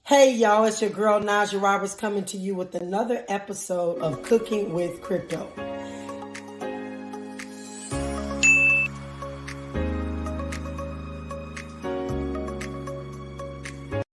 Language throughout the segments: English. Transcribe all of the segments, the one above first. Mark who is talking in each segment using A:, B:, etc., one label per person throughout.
A: Hey y'all, it's your girl Najah Roberts coming to you with another episode of Cooking with Crypto.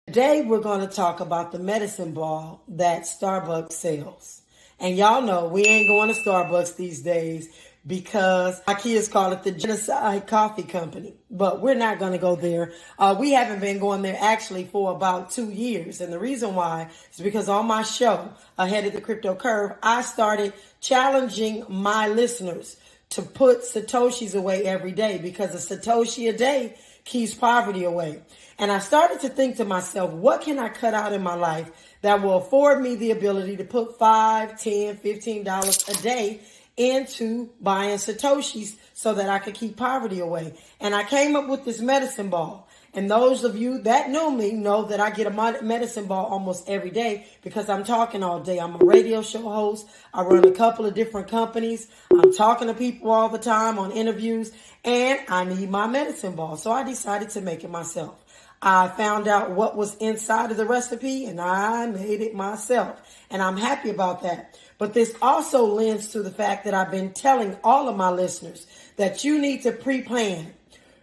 A: Today we're going to talk about the medicine ball that Starbucks sells. And y'all know we ain't going to Starbucks these days because my kids call it the genocide coffee company. But we're not going to go there. We haven't been going there actually for about 2 years. And the reason why is because on my show, Ahead of the Crypto Curve, I started challenging my listeners to put Satoshis away every day because a Satoshi a day keeps poverty away. And I started to think to myself, what can I cut out in my life that will afford me the ability to put $5, $10, $15 a day into buying Satoshis so that I could keep poverty away. And I came up with this medicine ball. And those of you that know me know that I get a medicine ball almost every day because I'm talking all day. I'm a radio show host. I run a couple of different companies. I'm talking to people all the time on interviews, and I need my medicine ball. So I decided to make it myself. I found out what was inside of the recipe and I made it myself. And I'm happy about that. But this also lends to the fact that I've been telling all of my listeners that you need to pre-plan.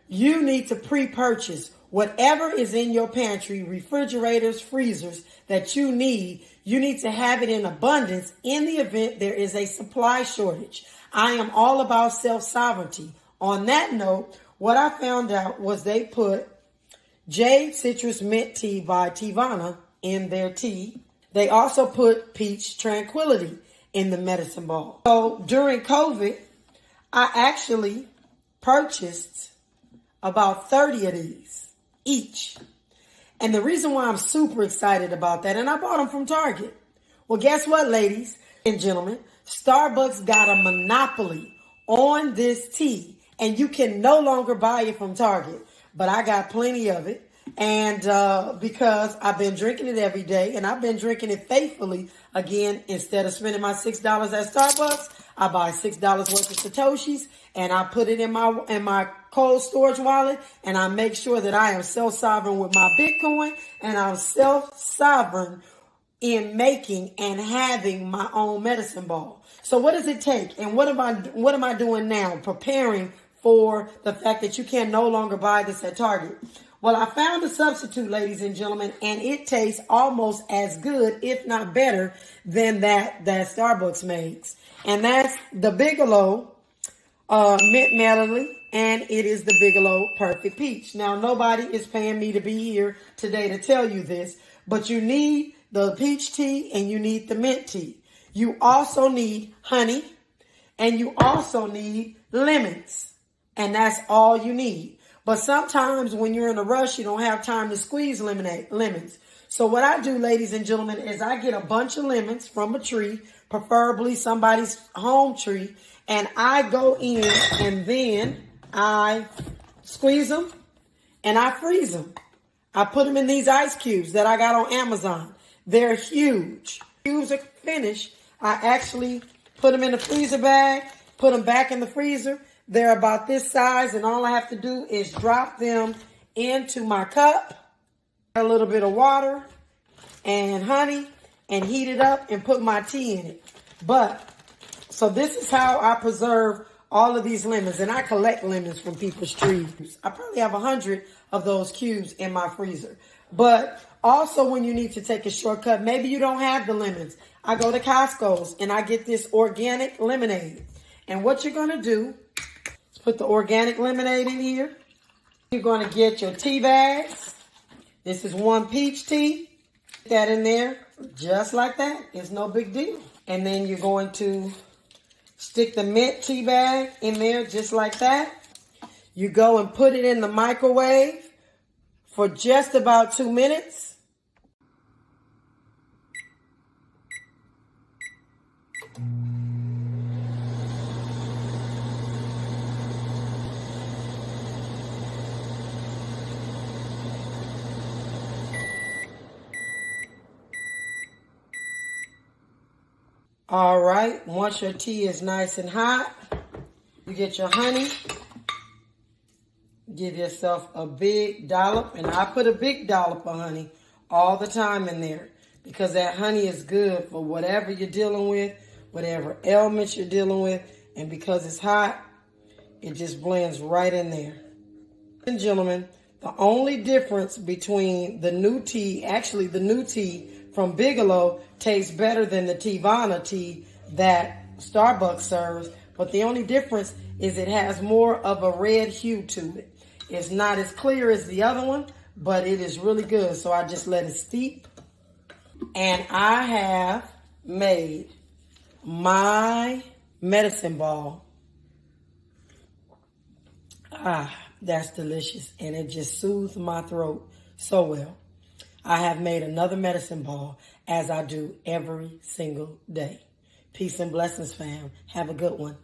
A: You need to pre-purchase whatever is in your pantry, refrigerators, freezers that you need. You need to have it in abundance in the event there is a supply shortage. I am all about self-sovereignty. On that note, what I found out was they put Jade Citrus Mint Tea by Tivana in their tea. They also put Peach Tranquility in the medicine ball. So during COVID, I actually purchased about 30 of these each. And the reason why I'm super excited about that, and I bought them from Target. Well, guess what, ladies and gentlemen? Starbucks got a monopoly on this tea, and you can no longer buy it from Target. But I got plenty of it. And because I've been drinking it every day and I've been drinking it faithfully, again, instead of spending my $6 at Starbucks, I buy $6 worth of Satoshis and I put it in my cold storage wallet, and I make sure that I am self-sovereign with my Bitcoin, and I'm self-sovereign in making and having my own medicine ball. So what does it take? And what am I doing now? Preparing for the fact that you can no longer buy this at Target. Well, I found a substitute, ladies and gentlemen, and it tastes almost as good, if not better, than that Starbucks makes. And that's the Bigelow Mint Melody, and it is the Bigelow Perfect Peach. Now, nobody is paying me to be here today to tell you this, but you need the peach tea and you need the mint tea. You also need honey, and you also need lemons, and that's all you need. But sometimes when you're in a rush, you don't have time to squeeze lemons. So what I do, ladies and gentlemen, is I get a bunch of lemons from a tree, preferably somebody's home tree, and I go in and then I squeeze them and I freeze them. I put them in these ice cubes that I got on Amazon. They're huge. Cubes are finished. I actually put them in the freezer bag, put them back in the freezer. They're about this size, and all I have to do is drop them into my cup, a little bit of water and honey, and heat it up and put my tea in it. So this is how I preserve all of these lemons, and I collect lemons from people's trees. I probably have 100 of those cubes in my freezer. But also when you need to take a shortcut, maybe you don't have the lemons. I go to Costco's and I get this organic lemonade. And what you're going to do, put the organic lemonade in here. You're going to get your tea bags. This is one peach tea. Put that in there just like that. It's no big deal. And then you're going to stick the mint tea bag in there just like that. You go and put it in the microwave for just about 2 minutes. All right, once your tea is nice and hot, you get your honey. Give yourself a big dollop, and I put a big dollop of honey all the time in there because that honey is good for whatever you're dealing with, whatever ailments you're dealing with. And because it's hot, it just blends right in there. Ladies and gentlemen, the only difference between the new tea, actually the new tea from Bigelow tastes better than the Teavana tea that Starbucks serves. But the only difference is it has more of a red hue to it. It's not as clear as the other one, but it is really good. So I just let it steep. And I have made my medicine ball. That's delicious. And it just soothes my throat so well. I have made another medicine ball as I do every single day. Peace and blessings, fam. Have a good one.